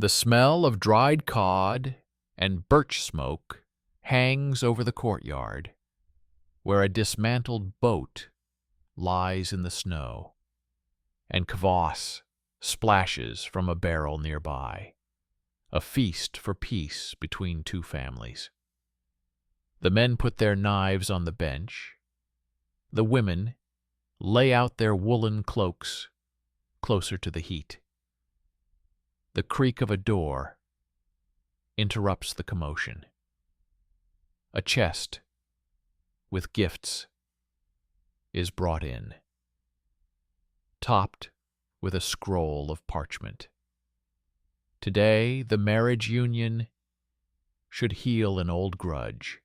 The smell of dried cod and birch smoke hangs over the courtyard, where a dismantled boat lies in the snow, and kvass splashes from a barrel nearby, a feast for peace between two families. The men put their knives on the bench. The women lay out their woolen cloaks closer to the heat. The creak of a door interrupts the commotion. A chest with gifts is brought in, topped with a scroll of parchment. Today, the marriage union should heal an old grudge,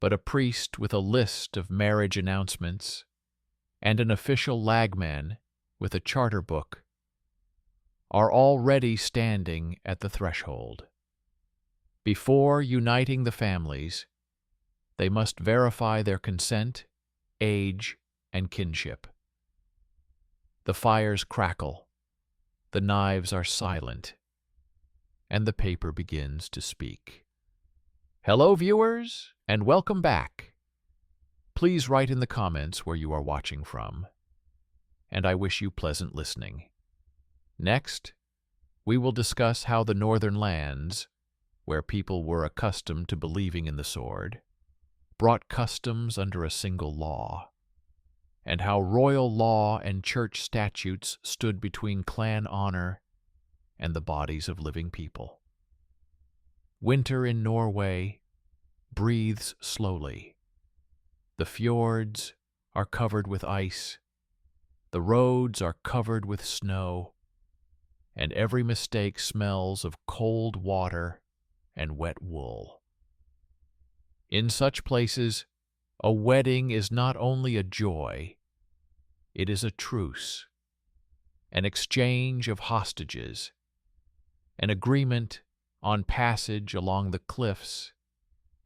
but a priest with a list of marriage announcements and an official lagman with a charter book are already standing at the threshold. Before uniting the families, they must verify their consent, age, and kinship. The fires crackle, the knives are silent, and the paper begins to speak. Hello, viewers, and welcome back. Please write in the comments where you are watching from, and I wish you pleasant listening. Next, we will discuss how the northern lands, where people were accustomed to believing in the sword, brought customs under a single law, and how royal law and church statutes stood between clan honor and the bodies of living people. Winter in Norway breathes slowly. The fjords are covered with ice, the roads are covered with snow, and every mistake smells of cold water and wet wool. In such places, a wedding is not only a joy, it is a truce, an exchange of hostages, an agreement on passage along the cliffs,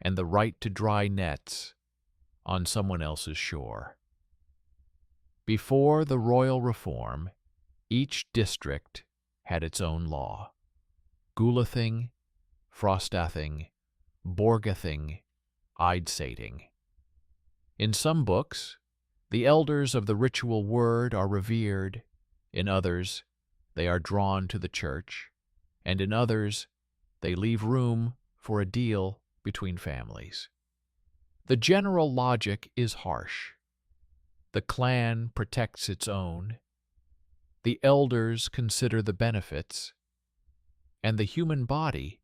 and the right to dry nets on someone else's shore. Before the royal reform, each district had its own law. Gulathing, Frostathing, Borgathing, Eidsating. In some books, the elders of the ritual word are revered, in others, they are drawn to the church, and in others, they leave room for a deal between families. The general logic is harsh. The clan protects its own, the elders consider the benefits, and the human body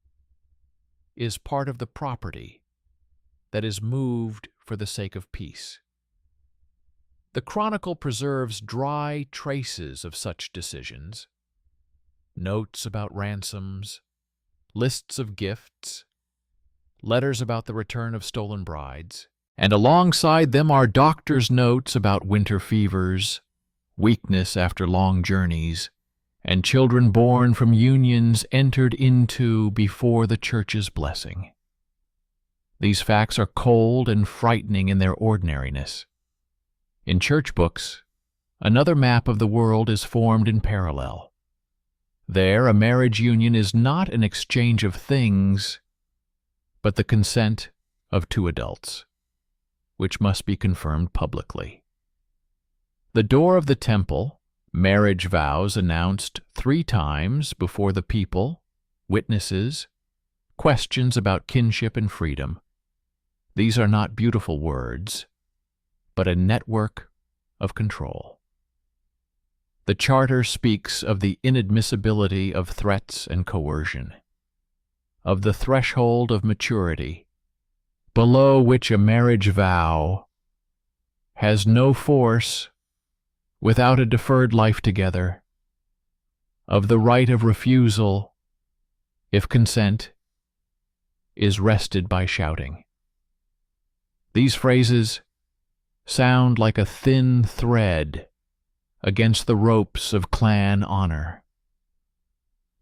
is part of the property that is moved for the sake of peace. The chronicle preserves dry traces of such decisions, notes about ransoms, lists of gifts, letters about the return of stolen brides, and alongside them are doctors' notes about winter fevers, weakness after long journeys, and children born from unions entered into before the church's blessing. These facts are cold and frightening in their ordinariness. In church books, another map of the world is formed in parallel. There, a marriage union is not an exchange of things, but the consent of two adults, which must be confirmed publicly. The door of the temple, marriage vows announced 3 times before the people, witnesses, questions about kinship and freedom. These are not beautiful words, but a network of control. The Charter speaks of the inadmissibility of threats and coercion, of the threshold of maturity, below which a marriage vow has no force without a deferred life together, of the right of refusal if consent is wrested by shouting. These phrases sound like a thin thread against the ropes of clan honor.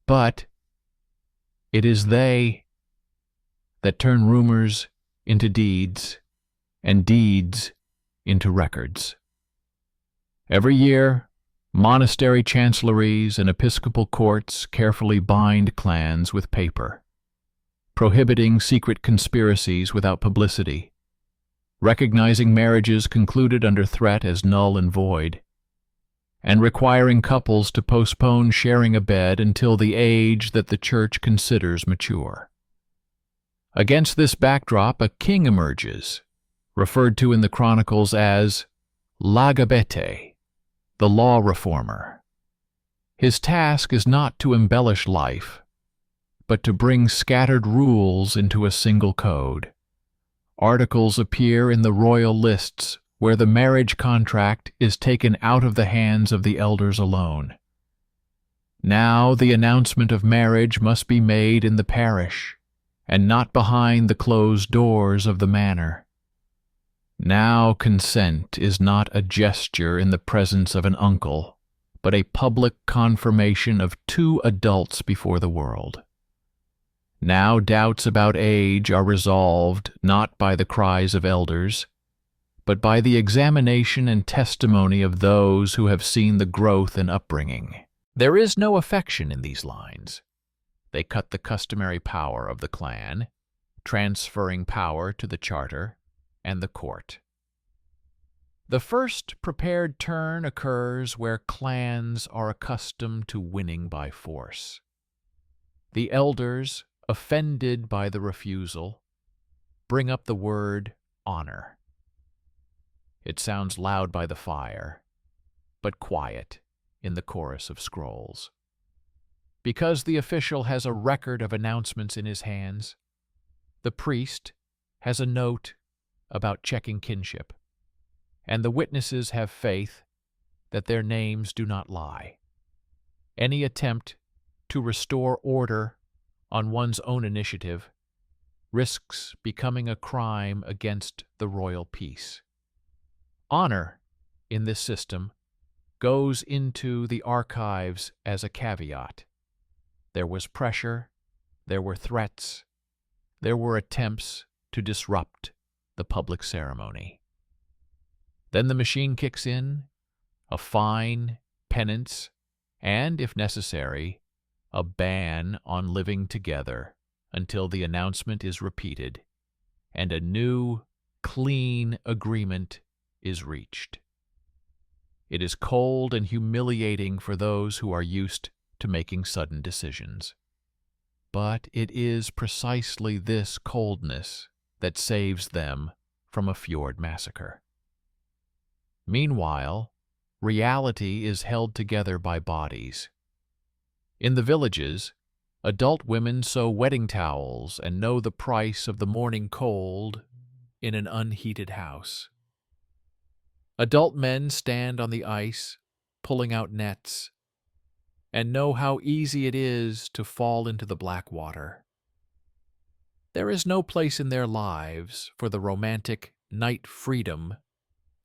But it is they that turn rumors into deeds and deeds into records. Every year, Monastery chancelleries and episcopal courts carefully bind clans with paper, prohibiting secret conspiracies without publicity, recognizing marriages concluded under threat as null and void, and requiring couples to postpone sharing a bed until the age that the Church considers mature. Against this backdrop, a king emerges, referred to in the Chronicles as Lagabøte, the law reformer. His task is not to embellish life, but to bring scattered rules into a single code. Articles appear in the royal lists where the marriage contract is taken out of the hands of the elders alone. Now the announcement of marriage must be made in the parish, and not behind the closed doors of the manor. Now consent is not a gesture in the presence of an uncle, but a public confirmation of two adults before the world. Now doubts about age are resolved not by the cries of elders, but by the examination and testimony of those who have seen the growth and upbringing. There is no affection in these lines. They cut the customary power of the clan, transferring power to the charter and the court. The first prepared turn occurs where clans are accustomed to winning by force. The elders, offended by the refusal, bring up the word honor. It sounds loud by the fire, but quiet in the chorus of scrolls. Because the official has a record of announcements in his hands, the priest has a note about checking kinship, and the witnesses have faith that their names do not lie. Any attempt to restore order on one's own initiative risks becoming a crime against the royal peace. Honor, in this system, goes into the archives as a caveat. There was pressure, there were threats, there were attempts to disrupt the public ceremony. Then the machine kicks in, a fine, penance, and, if necessary, a ban on living together until the announcement is repeated and a new, clean agreement is reached. It is cold and humiliating for those who are used to making sudden decisions. But it is precisely this coldness that saves them from a fjord massacre. Meanwhile, reality is held together by bodies. In the villages, adult women sew wedding towels and know the price of the morning cold in an unheated house. Adult men stand on the ice, pulling out nets, and know how easy it is to fall into the black water. There is no place in their lives for the romantic night freedom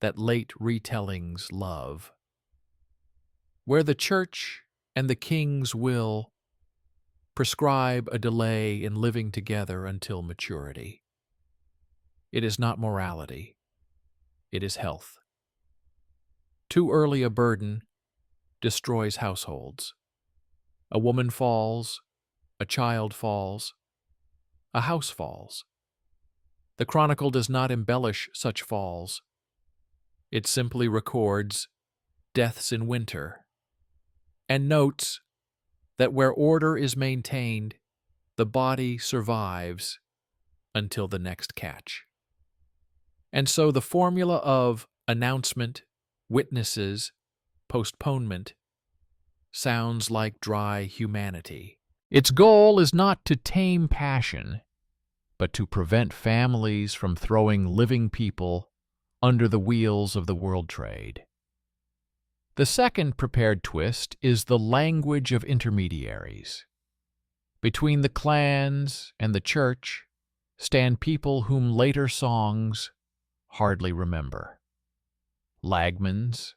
that late retellings love. Where the church and the king's will prescribe a delay in living together until maturity. It is not morality, it is health. Too early a burden destroys households. A woman falls, a child falls, a house falls. The chronicle does not embellish such falls. It simply records deaths in winter and notes that where order is maintained, the body survives until the next catch. And so the formula of announcement, witnesses, postponement sounds like dry humanity. Its goal is not to tame passion, but to prevent families from throwing living people under the wheels of the world trade. The second prepared twist is the language of intermediaries. Between the clans and the church stand people whom later songs hardly remember. Lagmans,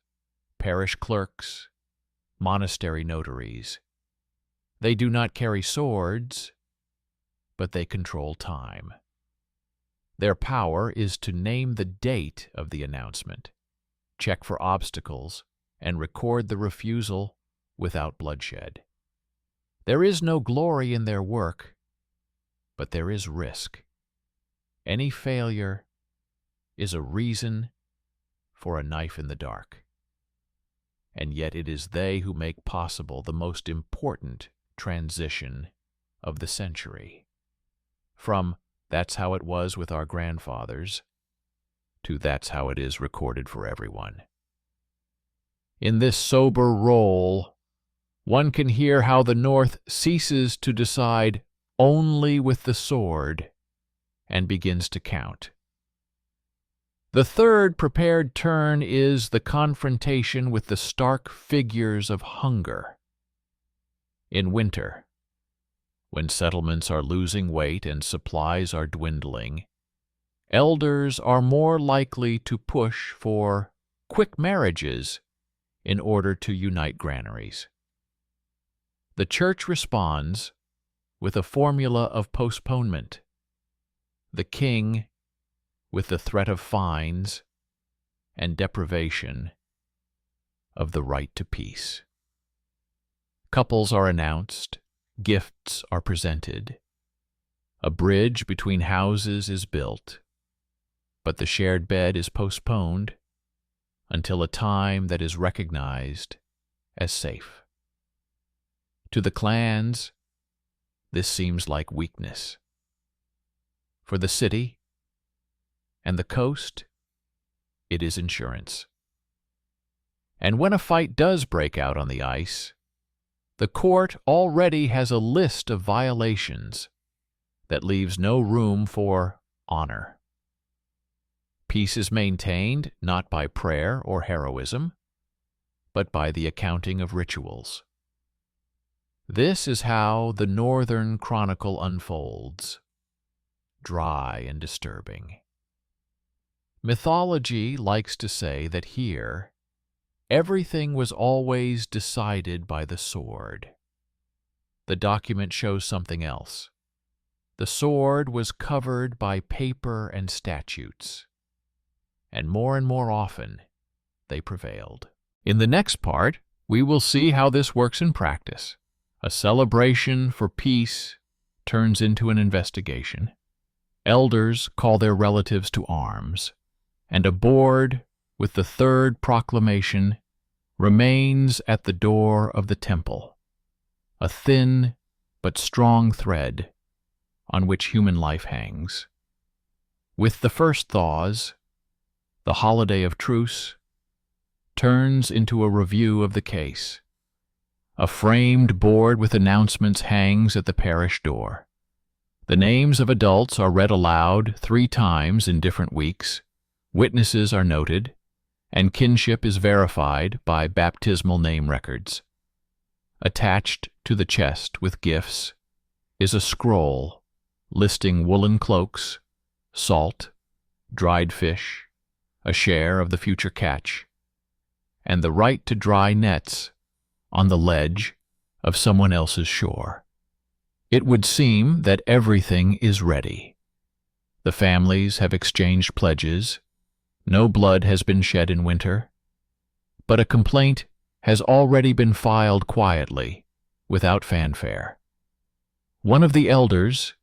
parish clerks, monastery notaries. They do not carry swords, but they control time. Their power is to name the date of the announcement, check for obstacles, and record the refusal without bloodshed. There is no glory in their work, but there is risk. Any failure is a reason for a knife in the dark. And yet it is they who make possible the most important transition of the century. From "that's how it was with our grandfathers" to "that's how it is recorded for everyone." In this sober role, one can hear how the North ceases to decide only with the sword and begins to count. The third prepared turn is the confrontation with the stark figures of hunger. In winter, when settlements are losing weight and supplies are dwindling, elders are more likely to push for quick marriages in order to unite granaries. The church responds with a formula of postponement, the king with the threat of fines and deprivation of the right to peace. Couples are announced, gifts are presented, a bridge between houses is built, but the shared bed is postponed until a time that is recognized as safe. To the clans, this seems like weakness. For the city and the coast, it is insurance. And when a fight does break out on the ice, the court already has a list of violations that leaves no room for honor. Peace is maintained not by prayer or heroism, but by the accounting of rituals. This is how the Northern Chronicle unfolds, dry and disturbing. Mythology likes to say that here, everything was always decided by the sword. The document shows something else. The sword was covered by paper and statutes, and more often, they prevailed. In the next part, we will see how this works in practice. A celebration for peace turns into an investigation. Elders call their relatives to arms, and a board with the third proclamation remains at the door of the temple, a thin but strong thread on which human life hangs. With the first thaws, the holiday of truce turns into a review of the case. A framed board with announcements hangs at the parish door. The names of adults are read aloud 3 times in different weeks, witnesses are noted, and kinship is verified by baptismal name records. Attached to the chest with gifts is a scroll listing woolen cloaks, salt, dried fish, a share of the future catch, and the right to dry nets on the ledge of someone else's shore. It would seem that everything is ready. The families have exchanged pledges, no blood has been shed in winter, but a complaint has already been filed quietly, without fanfare. One of the elders,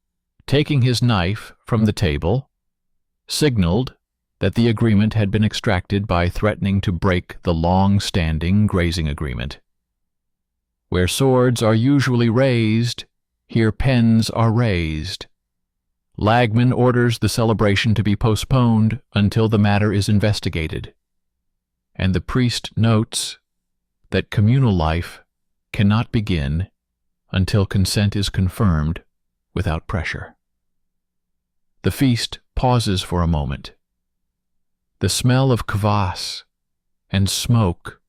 taking his knife from the table, signaled that the agreement had been extracted by threatening to break the long-standing grazing agreement. Where swords are usually raised, here pens are raised. Lagman orders the celebration to be postponed until the matter is investigated, and the priest notes that communal life cannot begin until consent is confirmed without pressure. The feast pauses for a moment. The smell of kvass and smoke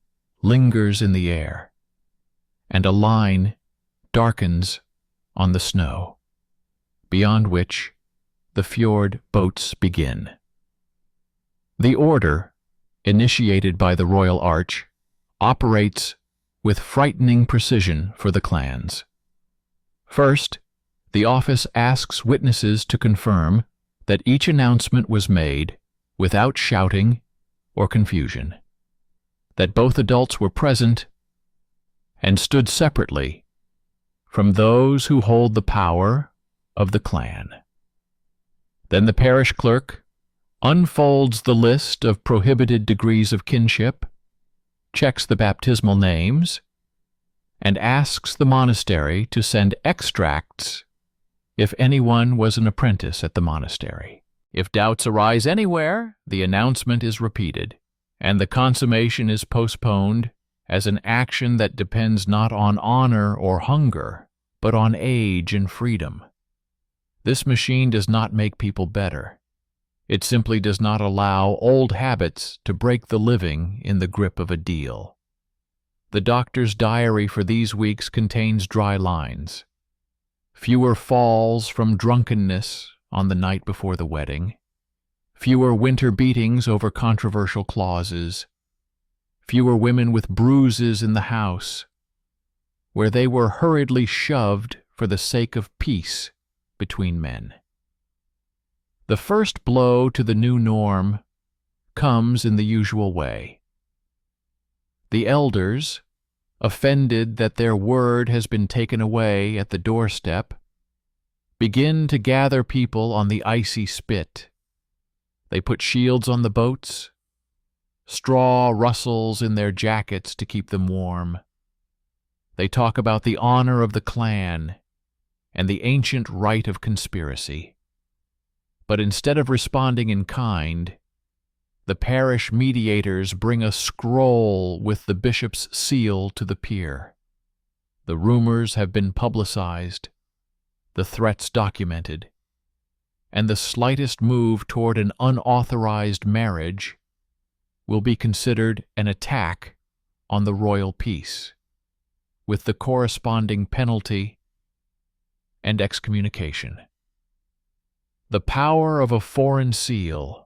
lingers in the air, and a line darkens on the snow, beyond which the fjord boats begin. The order, initiated by the Royal Arch, operates with frightening precision for the clans. First, the office asks witnesses to confirm that each announcement was made without shouting or confusion. that both adults were present and stood separately from those who hold the power of the clan. Then the parish clerk unfolds the list of prohibited degrees of kinship, checks the baptismal names, and asks the monastery to send extracts if anyone was an apprentice at the monastery. If doubts arise anywhere, the announcement is repeated, and the consummation is postponed as an action that depends not on honor or hunger, but on age and freedom. This machine does not make people better. It simply does not allow old habits to break the living in the grip of a deal. The doctor's diary for these weeks contains dry lines. Fewer falls from drunkenness on the night before the wedding. Fewer winter beatings over controversial clauses. Fewer women with bruises in the house, where they were hurriedly shoved for the sake of peace between men. The first blow to the new norm comes in the usual way. The elders, offended that their word has been taken away at the doorstep, begin to gather people on the icy spit. They put shields on the boats. Straw rustles in their jackets to keep them warm. They talk about the honor of the clan and the ancient right of conspiracy. But instead of responding in kind, the parish mediators bring a scroll with the bishop's seal to the pier. The rumors have been publicized, the threats documented, and the slightest move toward an unauthorized marriage will be considered an attack on the royal peace, with the corresponding penalty and excommunication. The power of a foreign seal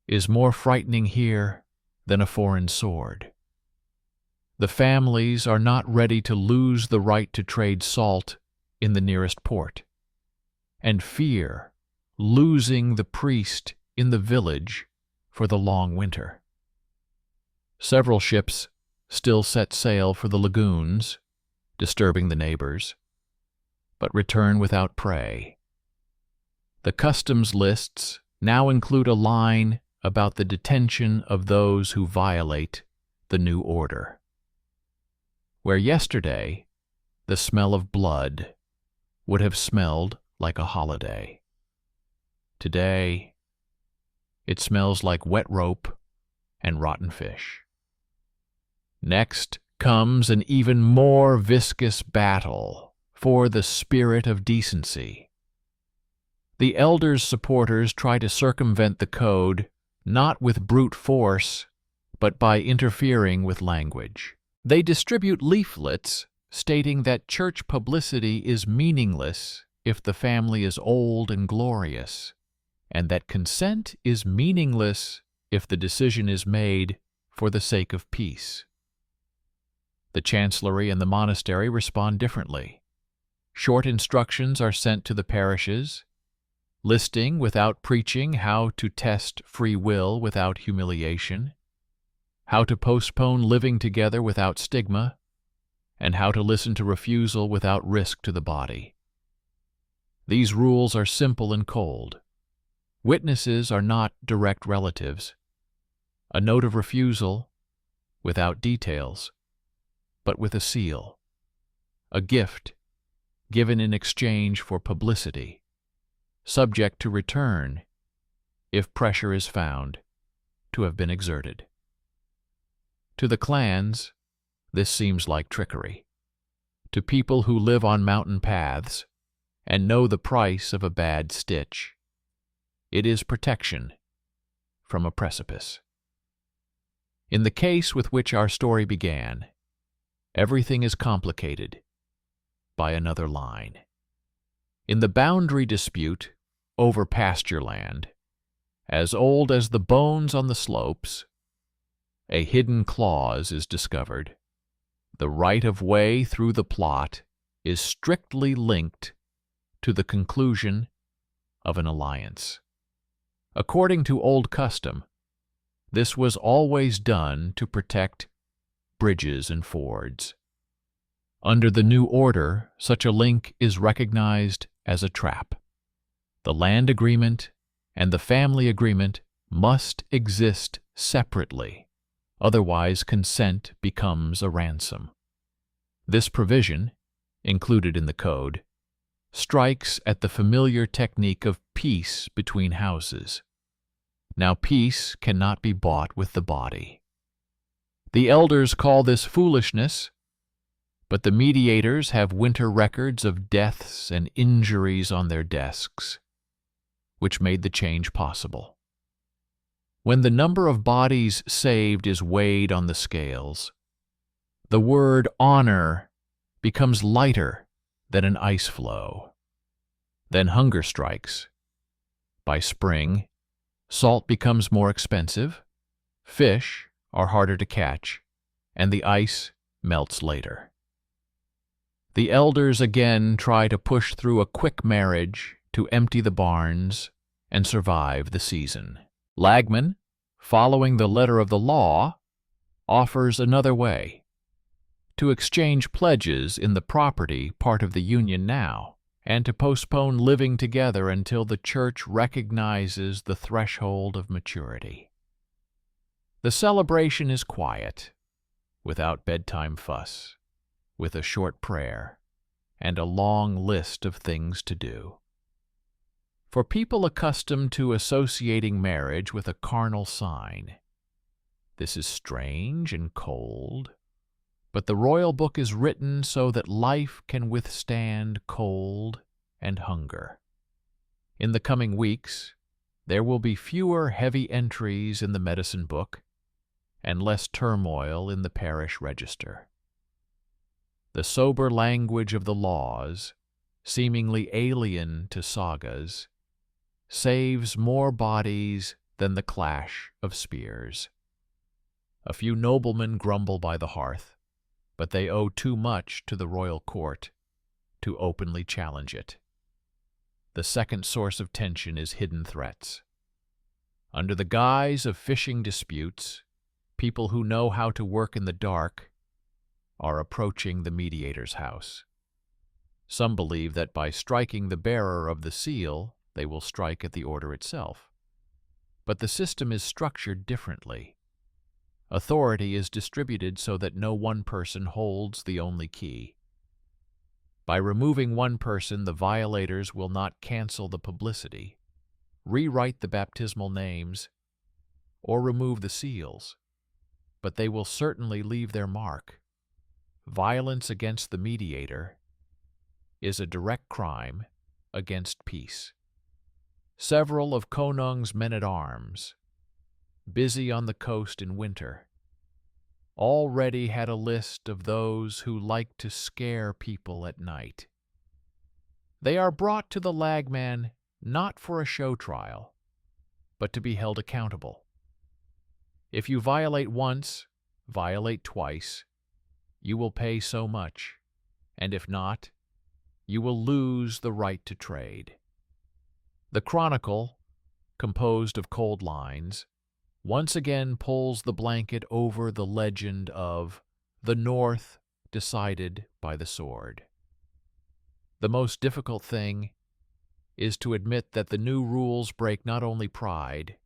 is more frightening here than a foreign sword. The families are not ready to lose the right to trade salt in the nearest port, and fear losing the priest in the village for the long winter. Several ships still set sail for the lagoons, disturbing the neighbors, but return without prey. The customs lists now include a line about the detention of those who violate the new order. Where yesterday the smell of blood would have smelled like a holiday, today it smells like wet rope and rotten fish. Next comes an even more viscous battle for the spirit of decency. The elders' supporters try to circumvent the code not with brute force, but by interfering with language. They distribute leaflets stating that church publicity is meaningless if the family is old and glorious, and that consent is meaningless if the decision is made for the sake of peace. The chancellery and the monastery respond differently. Short instructions are sent to the parishes, listing without preaching how to test free will without humiliation, how to postpone living together without stigma, and how to listen to refusal without risk to the body. These rules are simple and cold. Witnesses are not direct relatives. A note of refusal, without details, but with a seal. A gift given in exchange for publicity, subject to return if pressure is found to have been exerted. To the clans, this seems like trickery. To people who live on mountain paths and know the price of a bad stitch, it is protection from a precipice. In the case with which our story began, everything is complicated by another line. In the boundary dispute over pasture land, as old as the bones on the slopes, a hidden clause is discovered. The right of way through the plot is strictly linked to the conclusion of an alliance. According to old custom, This was always done to protect bridges and fords. Under the new order, such a link is recognized as a trap. The land agreement and the family agreement must exist separately, otherwise consent becomes a ransom. This provision, included in the code, strikes at the familiar technique of peace between houses. Now peace cannot be bought with the body. The elders call this foolishness, but the mediators have winter records of deaths and injuries on their desks, which made the change possible. When the number of bodies saved is weighed on the scales, the word honor becomes lighter than an ice floe. Then hunger strikes. By spring, salt becomes more expensive, fish are harder to catch, and the ice melts later. The elders again try to push through a quick marriage to empty the barns and survive the season. Lagman, following the letter of the law, offers another way: to exchange pledges in the property part of the union now, and to postpone living together until the church recognizes the threshold of maturity. The celebration is quiet, without bedtime fuss, with a short prayer and a long list of things to do. For people accustomed to associating marriage with a carnal sign, this is strange and cold, but the royal book is written so that life can withstand cold and hunger. In the coming weeks, there will be fewer heavy entries in the medicine book and less turmoil in the parish register. The sober language of the laws, seemingly alien to sagas, saves more bodies than the clash of spears. A few noblemen grumble by the hearth, but they owe too much to the royal court to openly challenge it. The second source of tension is hidden threats. Under the guise of fishing disputes, people who know how to work in the dark are approaching the mediator's house. Some believe that by striking the bearer of the seal, they will strike at the order itself. But the system is structured differently. Authority is distributed so that no one person holds the only key. By removing one person, the violators will not cancel the publicity, rewrite the baptismal names, or remove the seals, but they will certainly leave their mark. Violence against the mediator is a direct crime against peace. Several of Konung's men-at-arms, busy on the coast in winter, already had a list of those who like to scare people at night. They are brought to the lagman not for a show trial, but to be held accountable. If you violate once, violate twice, you will pay so much, and if not, you will lose the right to trade. The Chronicle, composed of cold lines, once again pulls the blanket over the legend of the North decided by the sword. The most difficult thing is to admit that the new rules break not only pride,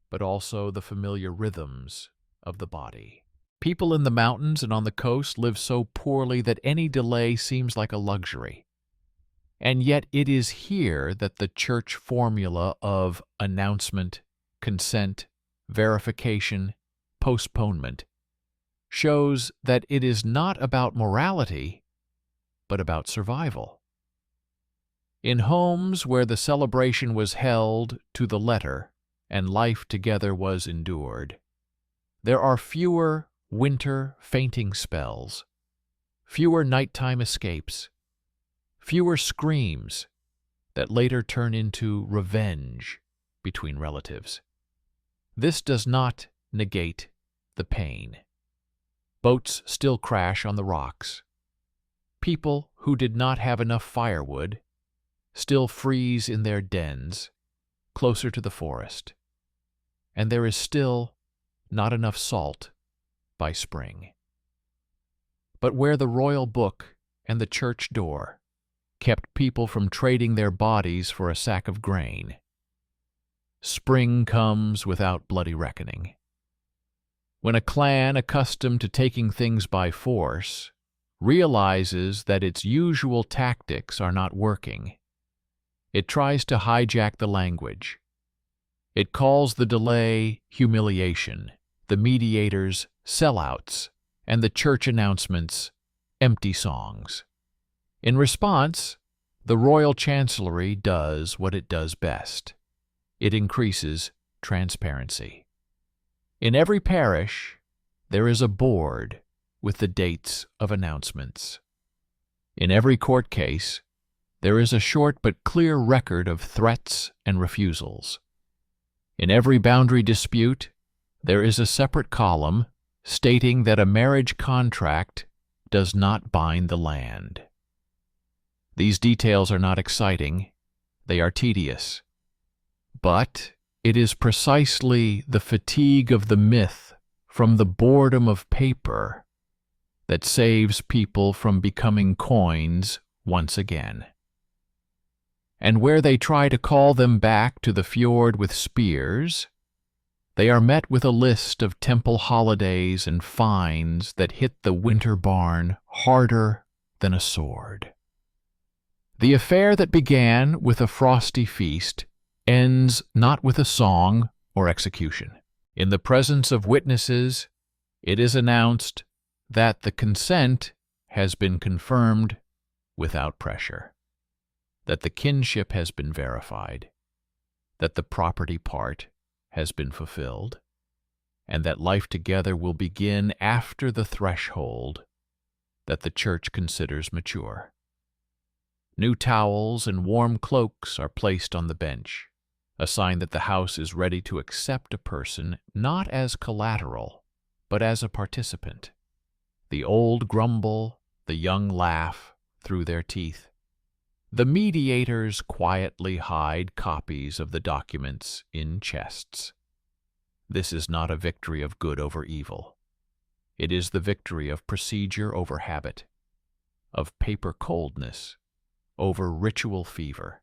but also the familiar rhythms of the body. People in the mountains and on the coast live so poorly that any delay seems like a luxury. And yet it is here that the church formula of announcement, consent, verification, postponement shows that it is not about morality, but about survival. In homes where the celebration was held to the letter and life together was endured, there are fewer winter fainting spells, fewer nighttime escapes, fewer screams that later turn into revenge between relatives. This does not negate the pain. Boats still crash on the rocks. People who did not have enough firewood still freeze in their dens closer to the forest. And there is still not enough salt by spring. But where the royal book and the church door kept people from trading their bodies for a sack of grain, spring comes without bloody reckoning. When a clan accustomed to taking things by force realizes that its usual tactics are not working, it tries to hijack the language. It calls the delay humiliation, the mediators sellouts, and the church announcements empty songs. In response, the royal chancellery does what it does best. It increases transparency. In every parish, there is a board with the dates of announcements. In every court case, there is a short but clear record of threats and refusals. In every boundary dispute, there is a separate column stating that a marriage contract does not bind the land. These details are not exciting, they are tedious. But it is precisely the fatigue of the myth from the boredom of paper that saves people from becoming coins once again. And where they try to call them back to the fjord with spears, they are met with a list of temple holidays and fines that hit the winter barn harder than a sword. The affair that began with a frosty feast ends not with a song or execution. In the presence of witnesses, it is announced that the consent has been confirmed without pressure, that the kinship has been verified, that the property part has been fulfilled, and that life together will begin after the threshold that the church considers mature. New towels and warm cloaks are placed on the bench, a sign that the house is ready to accept a person not as collateral, but as a participant. The old grumble, the young laugh through their teeth. The mediators quietly hide copies of the documents in chests. This is not a victory of good over evil. It is the victory of procedure over habit, of paper coldness over ritual fever.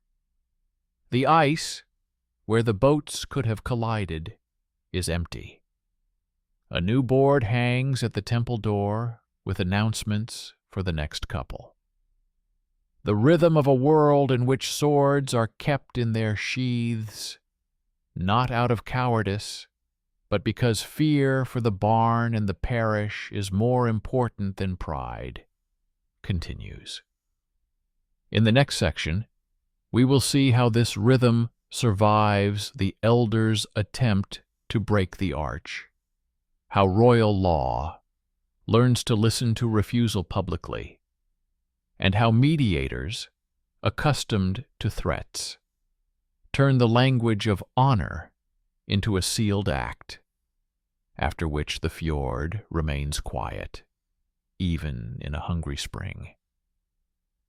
The ice, where the boats could have collided, is empty. A new board hangs at the temple door with announcements for the next couple. The rhythm of a world in which swords are kept in their sheaths, not out of cowardice, but because fear for the barn and the parish is more important than pride, continues. In the next section, we will see how this rhythm survives the elders' attempt to break the arch, how royal law learns to listen to refusal publicly, and how mediators, accustomed to threats, turn the language of honor into a sealed act, after which the fjord remains quiet, even in a hungry spring.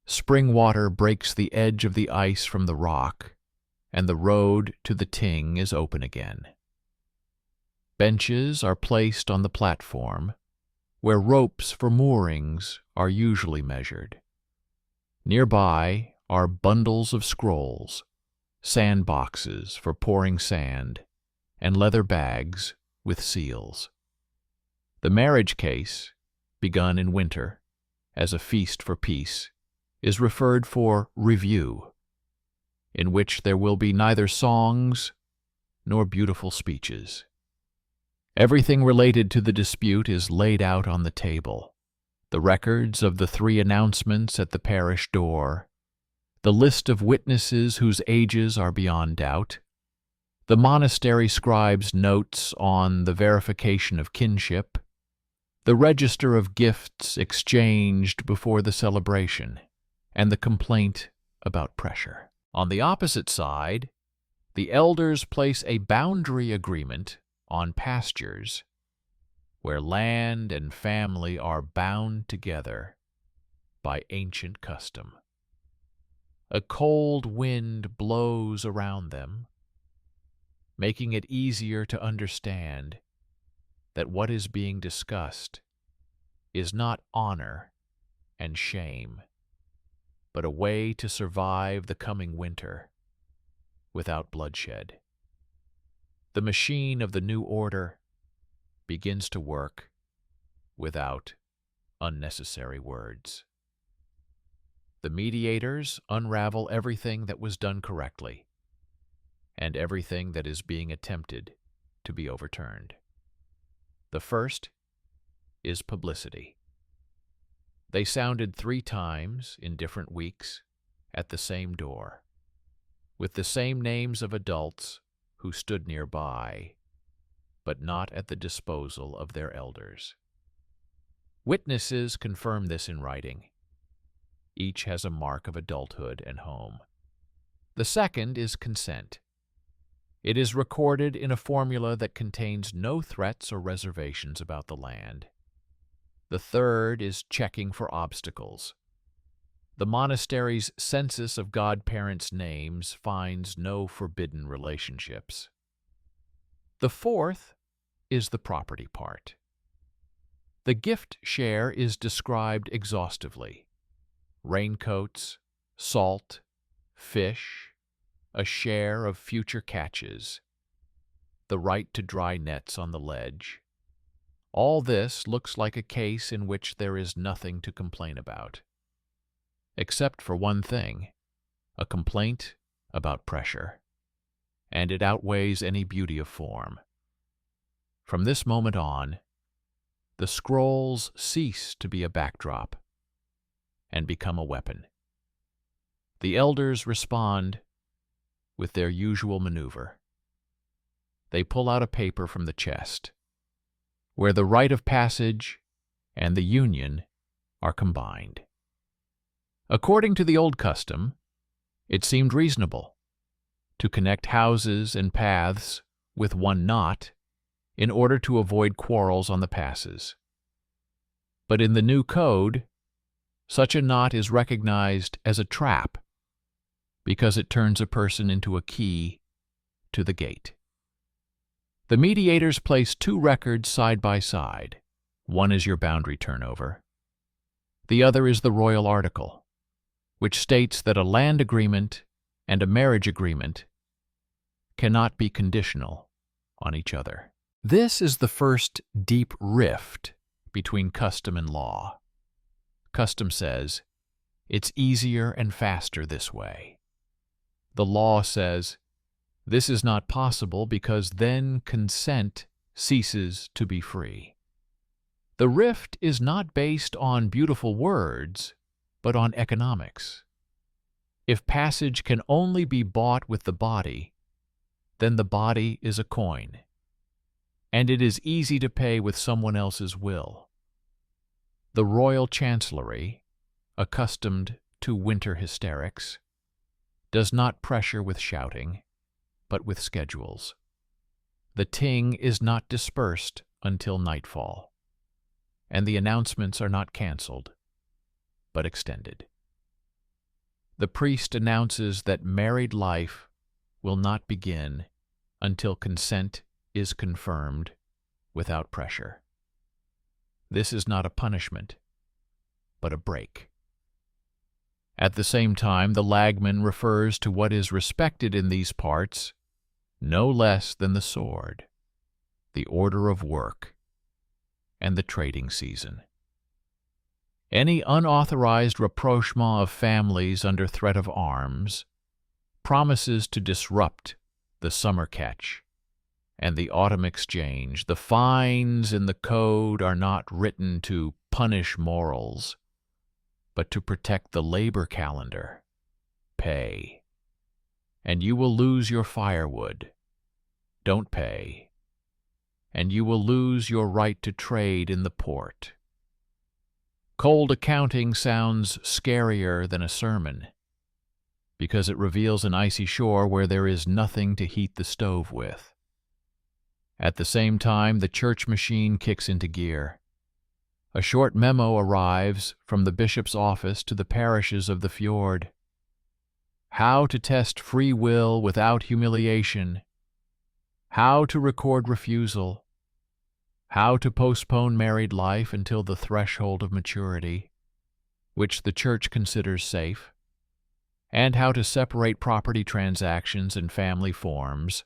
Spring water breaks the edge of the ice from the rock, and the road to the Ting is open again. Benches are placed on the platform, where ropes for moorings are usually measured. Nearby are bundles of scrolls, sand boxes for pouring sand, and leather bags with seals. The marriage case, begun in winter as a feast for peace, is referred for review, in which there will be neither songs nor beautiful speeches. Everything related to the dispute is laid out on the table: the records of the 3 announcements at the parish door, the list of witnesses whose ages are beyond doubt, the monastery scribe's notes on the verification of kinship, the register of gifts exchanged before the celebration, and the complaint about pressure. On the opposite side, the elders place a boundary agreement on pastures where land and family are bound together by ancient custom. A cold wind blows around them, making it easier to understand that what is being discussed is not honor and shame, but a way to survive the coming winter without bloodshed. The machine of the new order begins to work without unnecessary words. The mediators unravel everything that was done correctly and everything that is being attempted to be overturned. The first is publicity. They sounded 3 times in different weeks at the same door, with the same names of adults who stood nearby, but not at the disposal of their elders. Witnesses confirm this in writing. Each has a mark of adulthood and home. The second is consent. It is recorded in a formula that contains no threats or reservations about the land. The third is checking for obstacles. The monastery's census of godparents' names finds no forbidden relationships. The fourth is the property part. The gift share is described exhaustively. Raincoats, salt, fish, a share of future catches, the right to dry nets on the ledge. All this looks like a case in which there is nothing to complain about. Except for one thing, a complaint about pressure. And it outweighs any beauty of form. From this moment on, the scrolls cease to be a backdrop and become a weapon. The elders respond with their usual maneuver. They pull out a paper from the chest, where the rite of passage and the union are combined. According to the old custom, it seemed reasonable to connect houses and paths with one knot in order to avoid quarrels on the passes. But in the new code, such a knot is recognized as a trap because it turns a person into a key to the gate. The mediators place 2 records side by side. One is your boundary turnover. The other is the royal article, which states that a land agreement and a marriage agreement cannot be conditional on each other. This is the first deep rift between custom and law. Custom says, it's easier and faster this way. The law says, this is not possible because then consent ceases to be free. The rift is not based on beautiful words, but on economics. If passage can only be bought with the body, then the body is a coin, and it is easy to pay with someone else's will. The royal chancellery, accustomed to winter hysterics, does not pressure with shouting, but with schedules. The ting is not dispersed until nightfall, and the announcements are not cancelled, but extended. The priest announces that married life will not begin until consent is confirmed without pressure. This is not a punishment, but a break. At the same time, the lagman refers to what is respected in these parts no less than the sword, the order of work, and the trading season. Any unauthorized rapprochement of families under threat of arms promises to disrupt the summer catch and the autumn exchange. The fines in the code are not written to punish morals, but to protect the labor calendar. Pay, and you will lose your firewood. Don't pay, and you will lose your right to trade in the port. Cold accounting sounds scarier than a sermon, because it reveals an icy shore where there is nothing to heat the stove with. At the same time, the church machine kicks into gear. A short memo arrives from the bishop's office to the parishes of the fjord. How to test free will without humiliation. How to record refusal. how to postpone married life until the threshold of maturity, which the Church considers safe, and how to separate property transactions and family forms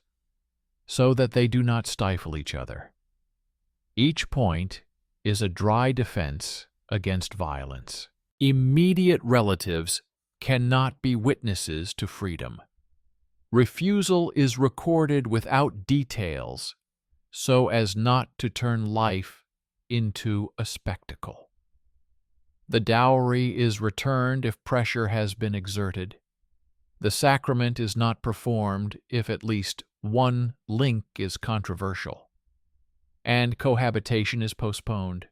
so that they do not stifle each other. Each point is a dry defense against violence. Immediate relatives cannot be witnesses to freedom. Refusal is recorded without details so as not to turn life into a spectacle. The dowry is returned if pressure has been exerted. The sacrament is not performed if at least one link is controversial. And cohabitation is postponed,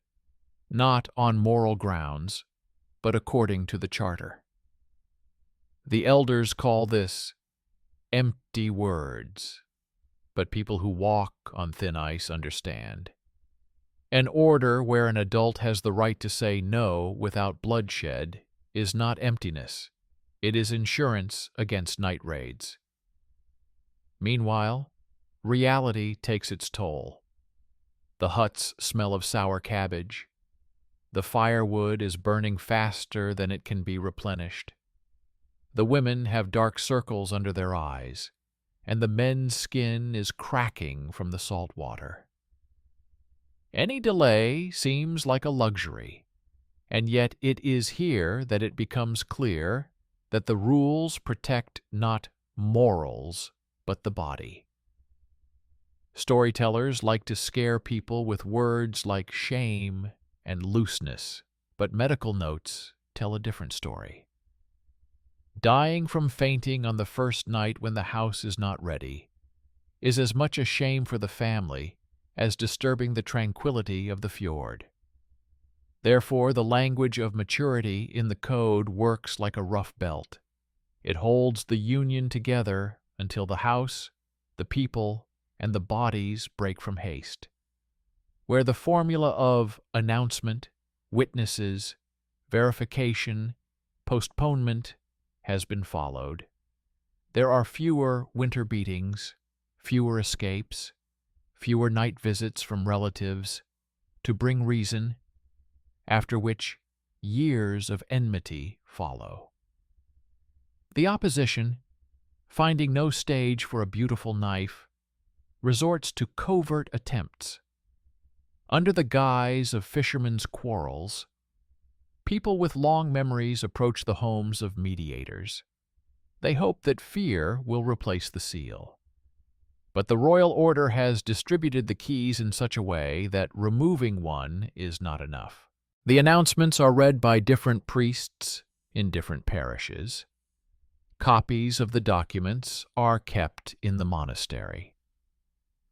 not on moral grounds, but according to the Charter. The elders call this empty words, but people who walk on thin ice understand. An order where an adult has the right to say no without bloodshed is not emptiness. It is insurance against night raids. Meanwhile, reality takes its toll. The huts smell of sour cabbage. The firewood is burning faster than it can be replenished. The women have dark circles under their eyes, and the men's skin is cracking from the salt water. Any delay seems like a luxury, and yet it is here that it becomes clear that the rules protect not morals, but the body. Storytellers like to scare people with words like shame and looseness, but medical notes tell a different story. Dying from fainting on the first night when the house is not ready is as much a shame for the family as disturbing the tranquility of the fjord. Therefore, the language of maturity in the code works like a rough belt. It holds the union together until the house, the people, and the bodies break from haste. Where the formula of announcement, witnesses, verification, postponement has been followed, there are fewer winter beatings, fewer escapes, fewer night visits from relatives to bring reason, after which years of enmity follow. The opposition, finding no stage for a beautiful knife, resorts to covert attempts. Under the guise of fishermen's quarrels, people with long memories approach the homes of mediators. They hope that fear will replace the seal. But the royal order has distributed the keys in such a way that removing one is not enough. The announcements are read by different priests in different parishes. Copies of the documents are kept in the monastery.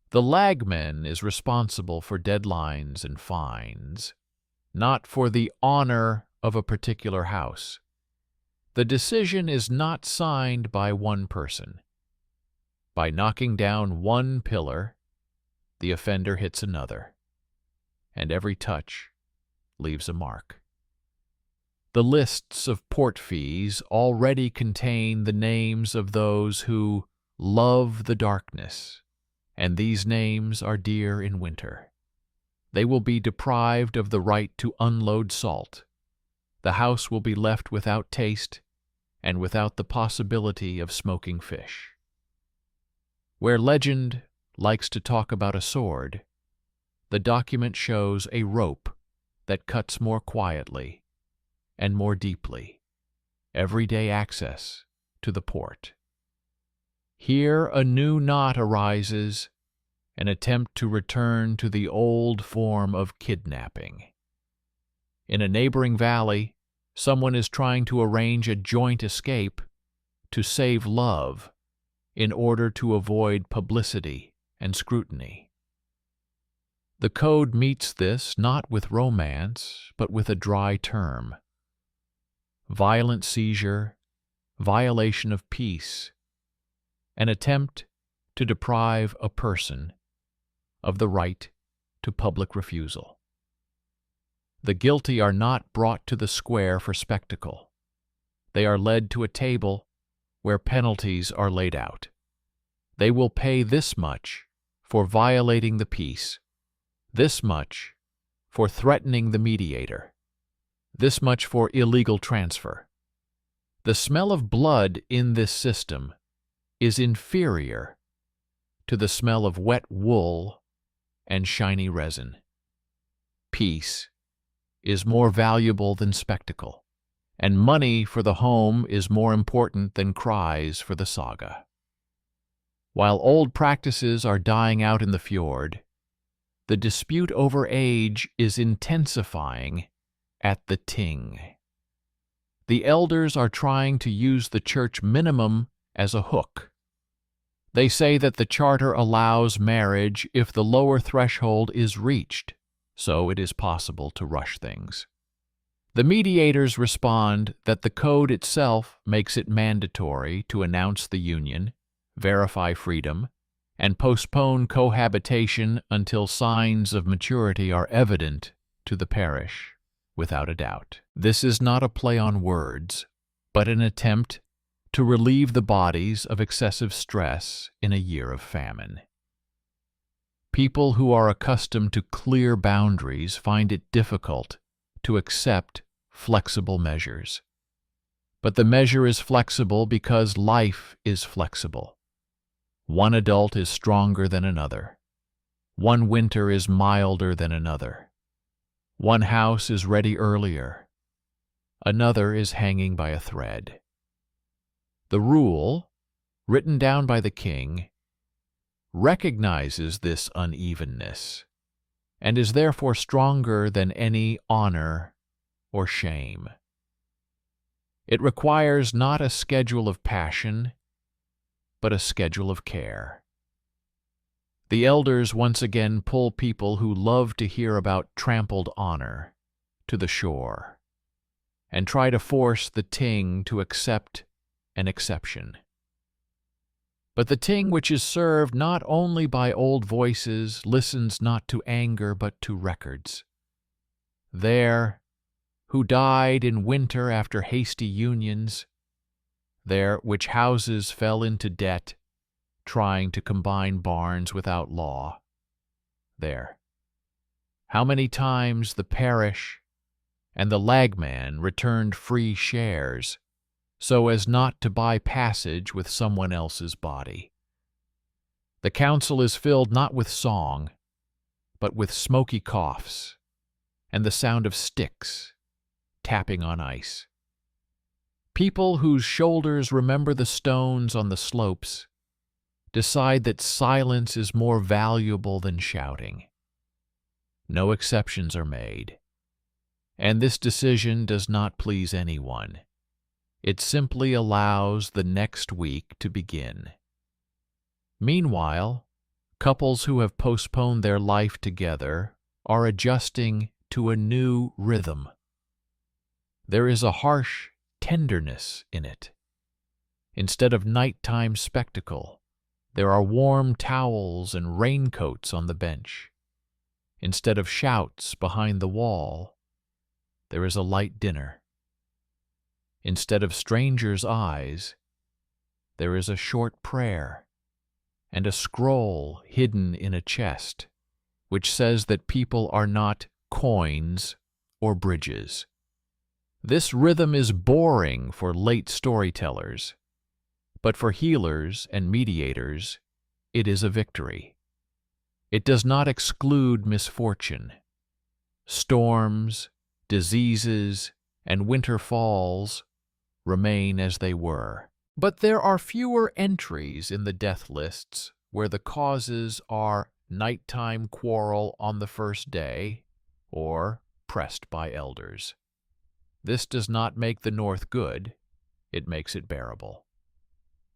The lagman is responsible for deadlines and fines, not for the honor of a particular house. The decision is not signed by one person. By knocking down one pillar, the offender hits another, and every touch leaves a mark. The lists of port fees already contain the names of those who love the darkness, and these names are dear in winter. They will be deprived of the right to unload salt. The house will be left without taste and without the possibility of smoking fish. Where legend likes to talk about a sword, the document shows a rope that cuts more quietly and more deeply, everyday access to the port. Here a new knot arises, an attempt to return to the old form of kidnapping. In a neighboring valley, someone is trying to arrange a joint escape to save love in order to avoid publicity and scrutiny. The code meets this not with romance, but with a dry term. Violent seizure, violation of peace, an attempt to deprive a person of the right to public refusal. The guilty are not brought to the square for spectacle. They are led to a table where penalties are laid out. They will pay this much for violating the peace, This much for threatening the mediator. This much for illegal transfer. The smell of blood in this system is inferior to the smell of wet wool and shiny resin. Peace is more valuable than spectacle, and money for the home is more important than cries for the saga. While old practices are dying out in the fjord, the dispute over age is intensifying at the ting. The elders are trying to use the church minimum as a hook. They say that the charter allows marriage if the lower threshold is reached, so it is possible to rush things. The mediators respond that the code itself makes it mandatory to announce the union, verify freedom, and postpone cohabitation until signs of maturity are evident to the parish, without a doubt. This is not a play on words, but an attempt to relieve the bodies of excessive stress in a year of famine. People who are accustomed to clear boundaries find it difficult to accept flexible measures. But the measure is flexible because life is flexible. One adult is stronger than another. One winter is milder than another. One house is ready earlier. Another is hanging by a thread. The rule, written down by the king, recognizes this unevenness and is therefore stronger than any honor or shame. It requires not a schedule of passion, but a schedule of care. The elders once again pull people who love to hear about trampled honor to the shore and try to force the ting to accept an exception. But the ting which is served not only by old voices listens not to anger but to records. There, who died in winter after hasty unions, there which houses fell into debt, trying to combine barns without law. There, how many times the parish and the lagman returned free shares, so as not to buy passage with someone else's body. The council is filled not with song, but with smoky coughs and the sound of sticks tapping on ice. People whose shoulders remember the stones on the slopes decide that silence is more valuable than shouting. No exceptions are made, and this decision does not please anyone. It simply allows the next week to begin. Meanwhile, couples who have postponed their life together are adjusting to a new rhythm. There is a harsh tenderness in it. Instead of nighttime spectacle, there are warm towels and raincoats on the bench. Instead of shouts behind the wall, there is a light dinner. Instead of strangers' eyes, there is a short prayer and a scroll hidden in a chest, which says that people are not coins or bridges. This rhythm is boring for late storytellers, but for healers and mediators, it is a victory. It does not exclude misfortune. Storms, diseases, and winter falls remain as they were. But there are fewer entries in the death lists where the causes are nighttime quarrel on the first day or pressed by elders. This does not make the North good, it makes it bearable.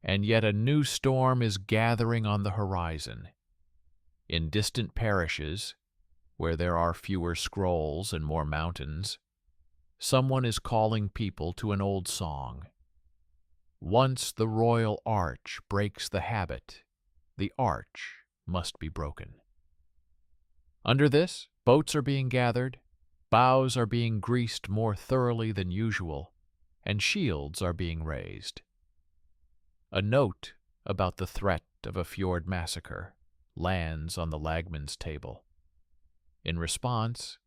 And yet a new storm is gathering on the horizon. In distant parishes, where there are fewer scrolls and more mountains, someone is calling people to an old song. Once the royal arch breaks the habit, the arch must be broken. Under this, boats are being gathered, bows are being greased more thoroughly than usual, and shields are being raised. A note about the threat of a fjord massacre lands on the lagman's table. In response,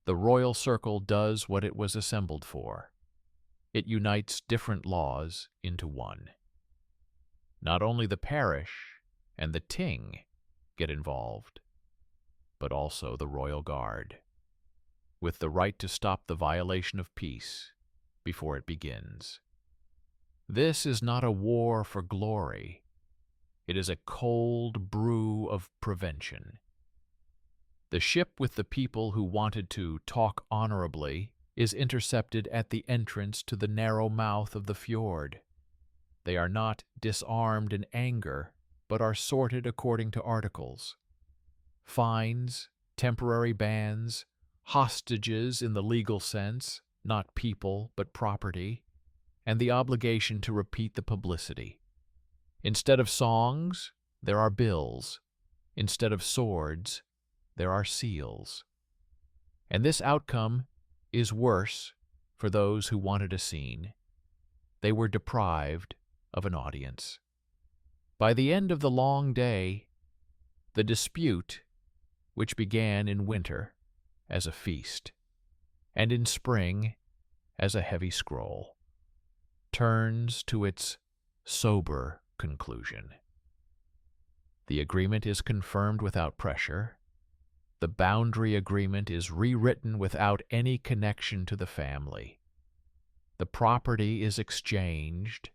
the royal circle does what it was assembled for. It unites different laws into one. Not only the parish and the ting get involved, but also the royal guard, with the right to stop the violation of peace before it begins. This is not a war for glory. It is a cold brew of prevention. The ship with the people who wanted to talk honorably is intercepted at the entrance to the narrow mouth of the fjord. They are not disarmed in anger, but are sorted according to articles. Fines, temporary bans, hostages in the legal sense, not people but property, and the obligation to repeat the publicity. Instead of songs, there are bills. Instead of swords, there are seals. And this outcome is worse for those who wanted a scene. They were deprived of an audience. By the end of the long day, the dispute, which began in winter as a feast, and in spring as a heavy scroll, turns to its sober conclusion. The agreement is confirmed without pressure. The boundary agreement is rewritten without any connection to the family. The property is exchanged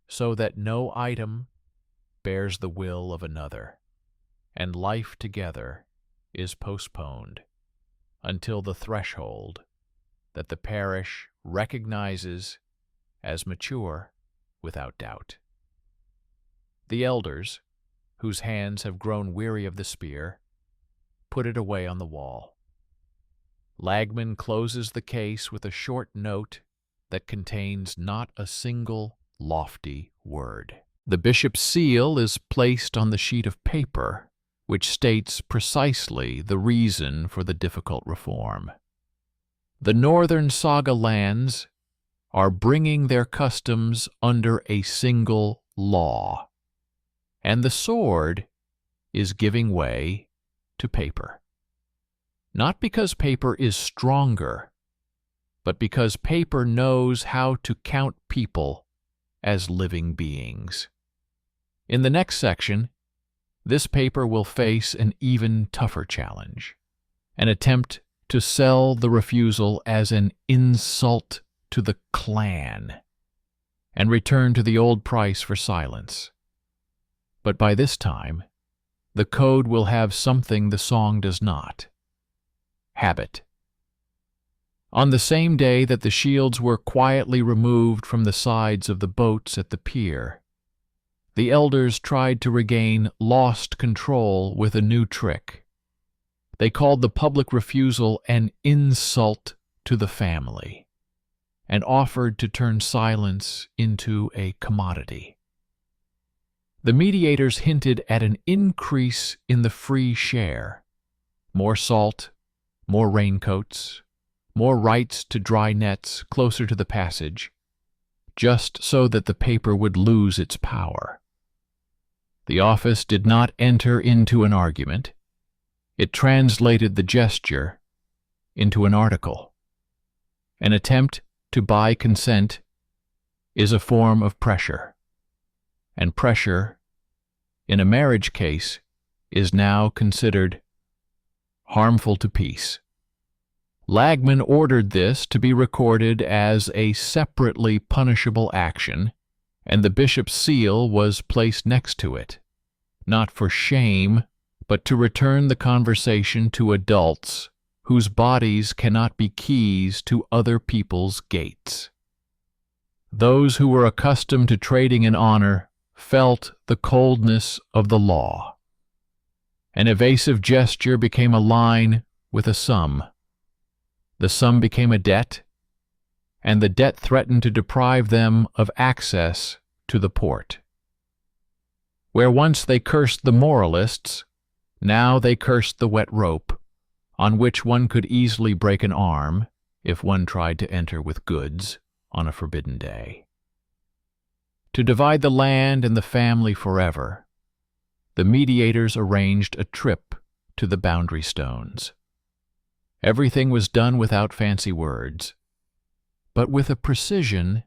so that no item bears the will of another, and life together is postponed until the threshold that the parish recognizes as mature without doubt. The elders, whose hands have grown weary of the spear, put it away on the wall. Lagman closes the case with a short note that contains not a single lofty word. The bishop's seal is placed on the sheet of paper, which states precisely the reason for the difficult reform. The northern Saga lands are bringing their customs under a single law, and the sword is giving way to paper. Not because paper is stronger, but because paper knows how to count people as living beings. In the next section, this paper will face an even tougher challenge, an attempt to sell the refusal as an insult to the clan, and return to the old price for silence. But by this time, the code will have something the song does not: habit. On the same day that the shields were quietly removed from the sides of the boats at the pier, the elders tried to regain lost control with a new trick. They called the public refusal an insult to the family, and offered to turn silence into a commodity. The mediators hinted at an increase in the free share: more salt, more raincoats, more rights to dry nets closer to the passage, just so that the paper would lose its power. The office did not enter into an argument. It translated the gesture into an article. An attempt to buy consent is a form of pressure, and pressure, in a marriage case, is now considered harmful to peace. Lagman ordered this to be recorded as a separately punishable action, and the bishop's seal was placed next to it, not for shame, but to return the conversation to adults whose bodies cannot be keys to other people's gates. Those who were accustomed to trading in honor felt the coldness of the law. An evasive gesture became a line with a sum. The sum became a debt, and the debt threatened to deprive them of access to the port. Where once they cursed the moralists, now they cursed the wet rope, on which one could easily break an arm if one tried to enter with goods on a forbidden day. To divide the land and the family forever, the mediators arranged a trip to the boundary stones. Everything was done without fancy words, but with a precision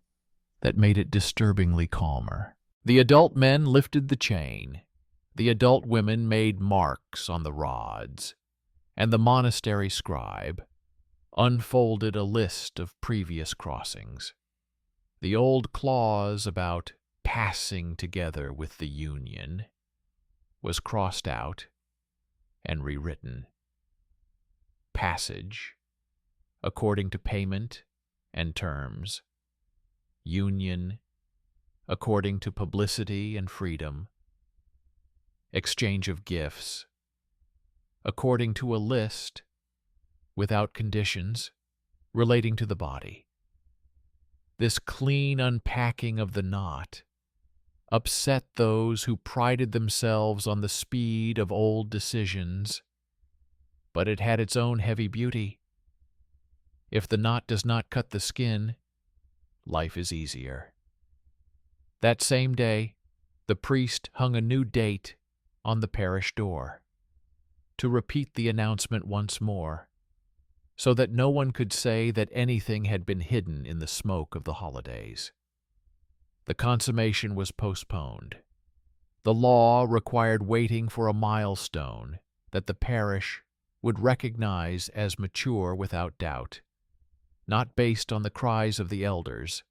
that made it disturbingly calmer. The adult men lifted the chain, the adult women made marks on the rods, and the monastery scribe unfolded a list of previous crossings. The old clause about passing together with the union was crossed out and rewritten. Passage, according to payment and terms. Union, according to publicity and freedom. Exchange of gifts, according to a list, without conditions, relating to the body. This clean unpacking of the knot upset those who prided themselves on the speed of old decisions, but it had its own heavy beauty. If the knot does not cut the skin, life is easier. That same day, the priest hung a new date on the parish door to repeat the announcement once more, so that no one could say that anything had been hidden in the smoke of the holidays. The consummation was postponed. The law required waiting for a milestone that the parish would recognize as mature without doubt, not based on the cries of the elders,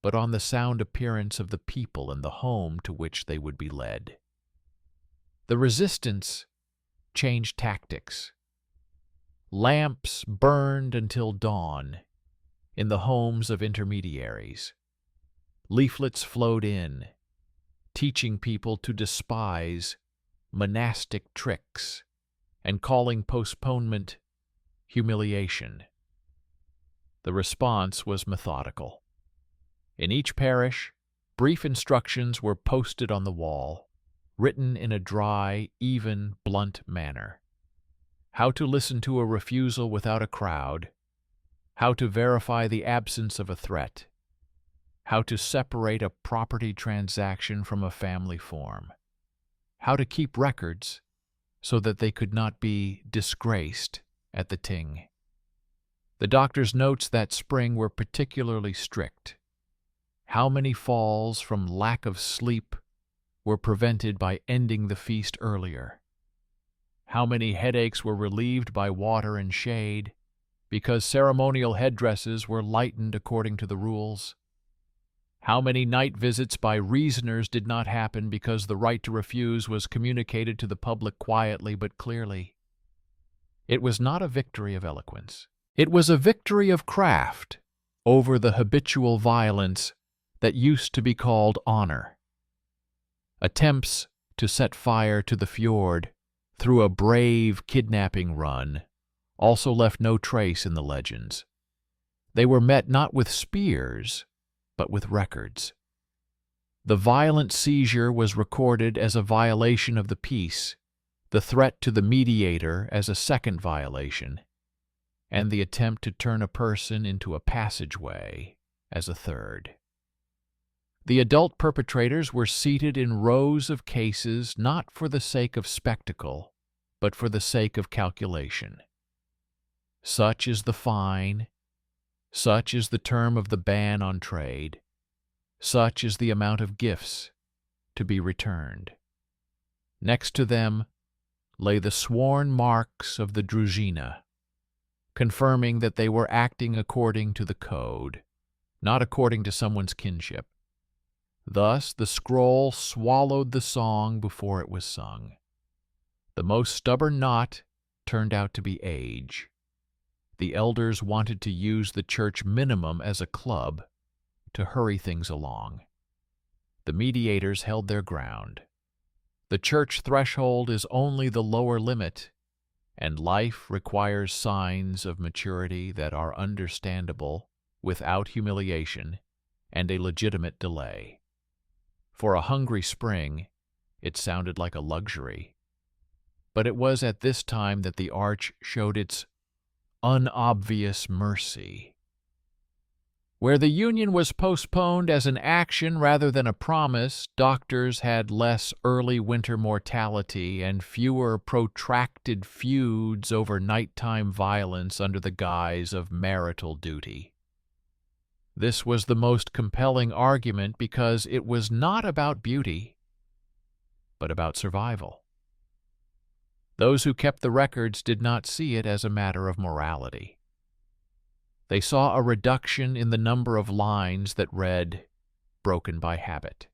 but on the sound appearance of the people in the home to which they would be led. The resistance changed tactics. Lamps burned until dawn in the homes of intermediaries. Leaflets flowed in, teaching people to despise monastic tricks and calling postponement humiliation. The response was methodical. In each parish, brief instructions were posted on the wall, written in a dry, even, blunt manner. How to listen to a refusal without a crowd, how to verify the absence of a threat, how to separate a property transaction from a family form, how to keep records so that they could not be disgraced at the ting. The doctor's notes that spring were particularly strict. How many falls from lack of sleep were prevented by ending the feast earlier? How many headaches were relieved by water and shade because ceremonial headdresses were lightened according to the rules? How many night visits by reasoners did not happen because the right to refuse was communicated to the public quietly but clearly? It was not a victory of eloquence. It was a victory of craft over the habitual violence that used to be called honor. Attempts to set fire to the fjord through a brave kidnapping run also left no trace in the legends. They were met not with spears, but with records. The violent seizure was recorded as a violation of the peace, the threat to the mediator as a second violation, and the attempt to turn a person into a passageway as a third. The adult perpetrators were seated in rows of cases not for the sake of spectacle, but for the sake of calculation. Such is the fine, such is the term of the ban on trade, such is the amount of gifts to be returned. Next to them lay the sworn marks of the druzhina, confirming that they were acting according to the code, not according to someone's kinship. Thus the scroll swallowed the song before it was sung. The most stubborn knot turned out to be age. The elders wanted to use the church minimum as a club to hurry things along. The mediators held their ground. The church threshold is only the lower limit, and life requires signs of maturity that are understandable without humiliation and a legitimate delay. For a hungry spring, it sounded like a luxury. But it was at this time that the arch showed its unobvious mercy. Where the union was postponed as an action rather than a promise, doctors had less early winter mortality and fewer protracted feuds over nighttime violence under the guise of marital duty. This was the most compelling argument because it was not about beauty, but about survival. Those who kept the records did not see it as a matter of morality. They saw a reduction in the number of lines that read, "broken by habit."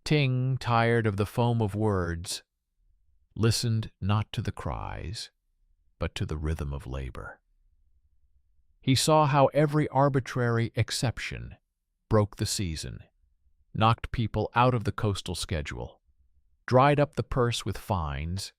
Ting, tired of the foam of words, listened not to the cries, but to the rhythm of labor. He saw how every arbitrary exception broke the season, knocked people out of the coastal schedule, dried up the purse with fines,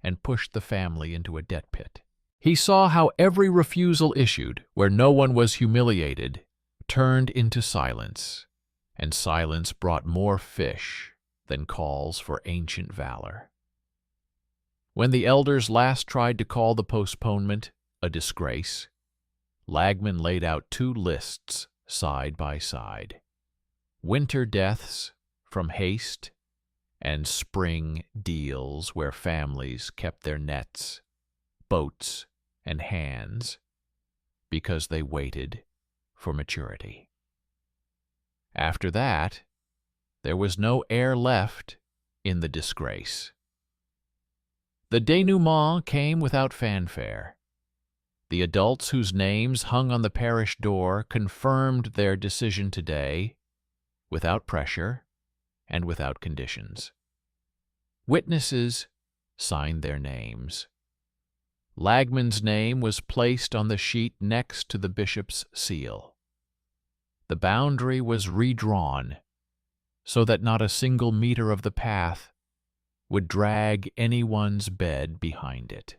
and pushed the family into a debt pit. He saw how every refusal issued, where no one was humiliated, turned into silence, and silence brought more fish than calls for ancient valor. When the elders last tried to call the postponement a disgrace, Lagman laid out 2 lists side by side: winter deaths from haste and spring deals where families kept their nets, boats, and hands because they waited for maturity. After that, there was no air left in the disgrace. The denouement came without fanfare. The adults whose names hung on the parish door confirmed their decision today, without pressure and without conditions. Witnesses signed their names. Lagman's name was placed on the sheet next to the bishop's seal. The boundary was redrawn so that not a single meter of the path would drag anyone's bed behind it.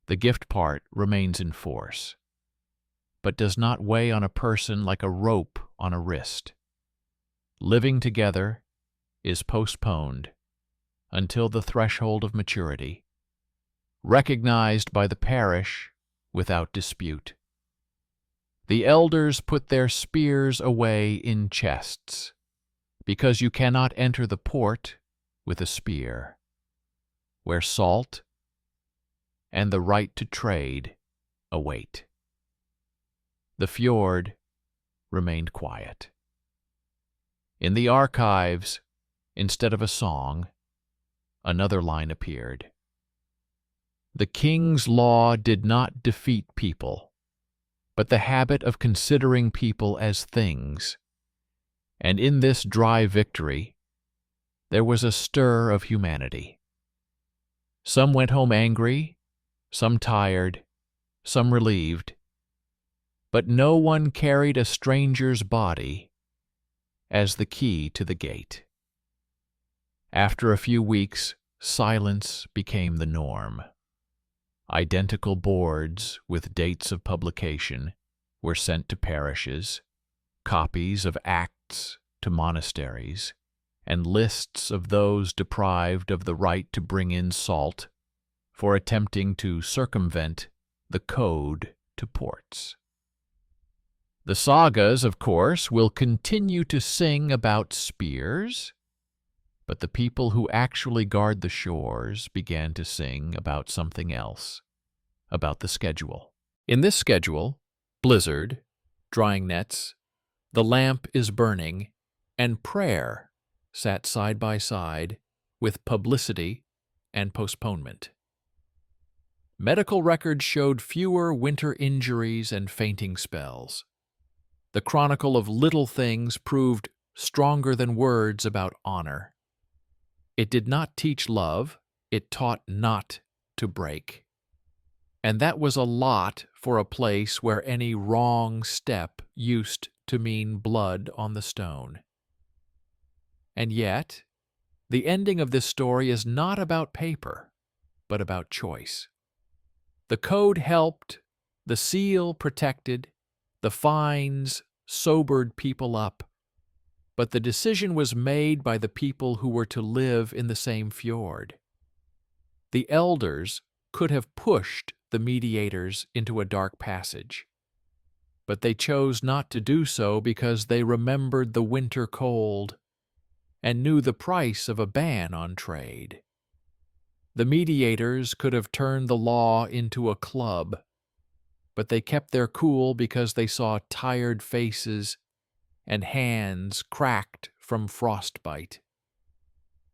The gift part remains in force, but does not weigh on a person like a rope on a wrist. Living together is postponed until the threshold of maturity, recognized by the parish without dispute. The elders put their spears away in chests, because you cannot enter the port with a spear, where salt and the right to trade await. The fjord remained quiet. In the archives, instead of a song, another line appeared. The king's law did not defeat people, but the habit of considering people as things. And in this dry victory, there was a stir of humanity. Some went home angry, some tired, some relieved, but no one carried a stranger's body as the key to the gate. After a few weeks, silence became the norm. Identical boards with dates of publication were sent to parishes, copies of acts to monasteries, and lists of those deprived of the right to bring in salt for attempting to circumvent the code to ports. The sagas, of course, will continue to sing about spears, but the people who actually guard the shores began to sing about something else, about the schedule. In this schedule, blizzard, drying nets, the lamp is burning, and prayer sat side by side with publicity and postponement. Medical records showed fewer winter injuries and fainting spells. The chronicle of little things proved stronger than words about honor. It did not teach love, it taught not to break. And that was a lot for a place where any wrong step used to mean blood on the stone. And yet, the ending of this story is not about paper, but about choice. The code helped, the seal protected, the fines sobered people up, but the decision was made by the people who were to live in the same fjord. The elders could have pushed the mediators into a dark passage, But they chose not to do so because they remembered the winter cold and knew the price of a ban on trade. The mediators could have turned the law into a club, but they kept their cool because they saw tired faces and hands cracked from frostbite.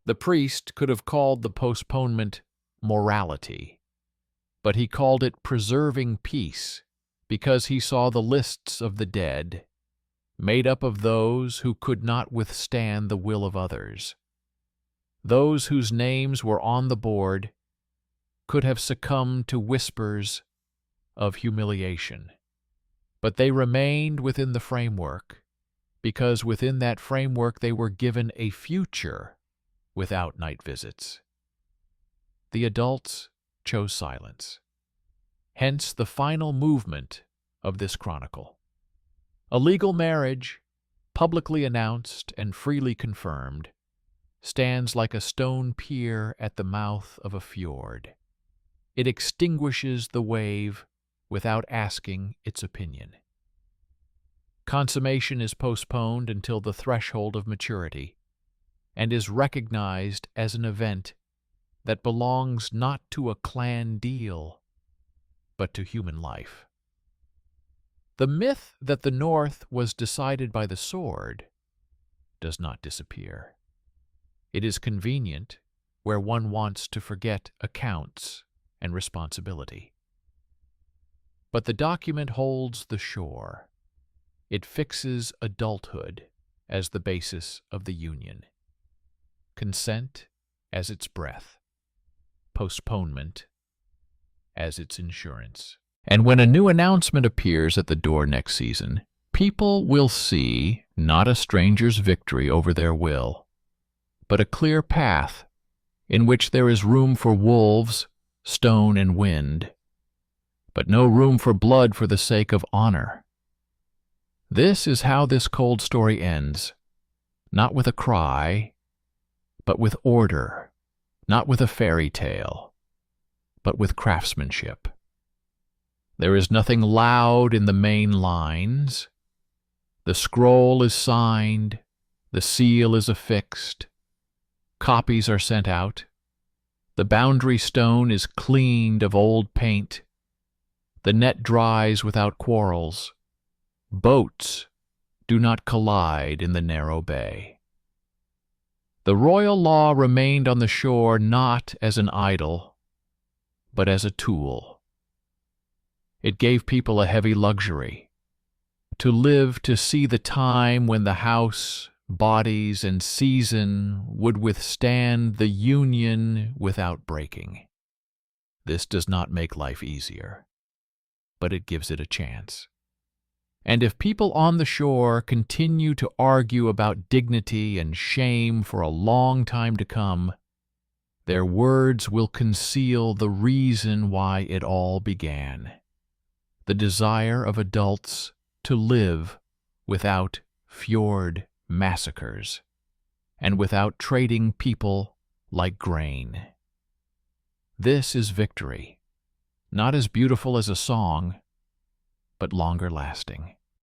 The priest could have called the postponement morality, but he called it preserving peace because he saw the lists of the dead, made up of those who could not withstand the will of others. Those whose names were on the board could have succumbed to whispers of humiliation, but they remained within the framework because within that framework they were given a future without night visits. The adults chose silence. Hence the final movement of this chronicle. A legal marriage, publicly announced and freely confirmed, stands like a stone pier at the mouth of a fjord. It extinguishes the wave without asking its opinion. Consummation is postponed until the threshold of maturity and is recognized as an event that belongs not to a clan deal, but to human life. The myth that the North was decided by the sword does not disappear. It is convenient where one wants to forget accounts and responsibility. But the document holds the shore. It fixes adulthood as the basis of the union, consent as its breath, postponement as its insurance. And when a new announcement appears at the door next season, people will see not a stranger's victory over their will, but a clear path in which there is room for wolves, stone, and wind, but no room for blood for the sake of honor. This is how this cold story ends, not with a cry, but with order, not with a fairy tale, but with craftsmanship. There is nothing loud in the main lines. The scroll is signed, the seal is affixed, copies are sent out, the boundary stone is cleaned of old paint, the net dries without quarrels, boats do not collide in the narrow bay. The royal law remained on the shore not as an idol, but as a tool. It gave people a heavy luxury, to live to see the time when the house, bodies, and season would withstand the union without breaking. This does not make life easier, but it gives it a chance. And if people on the shore continue to argue about dignity and shame for a long time to come, their words will conceal the reason why it all began. The desire of adults to live without fjord massacres and without trading people like grain. This is victory, not as beautiful as a song, but longer lasting.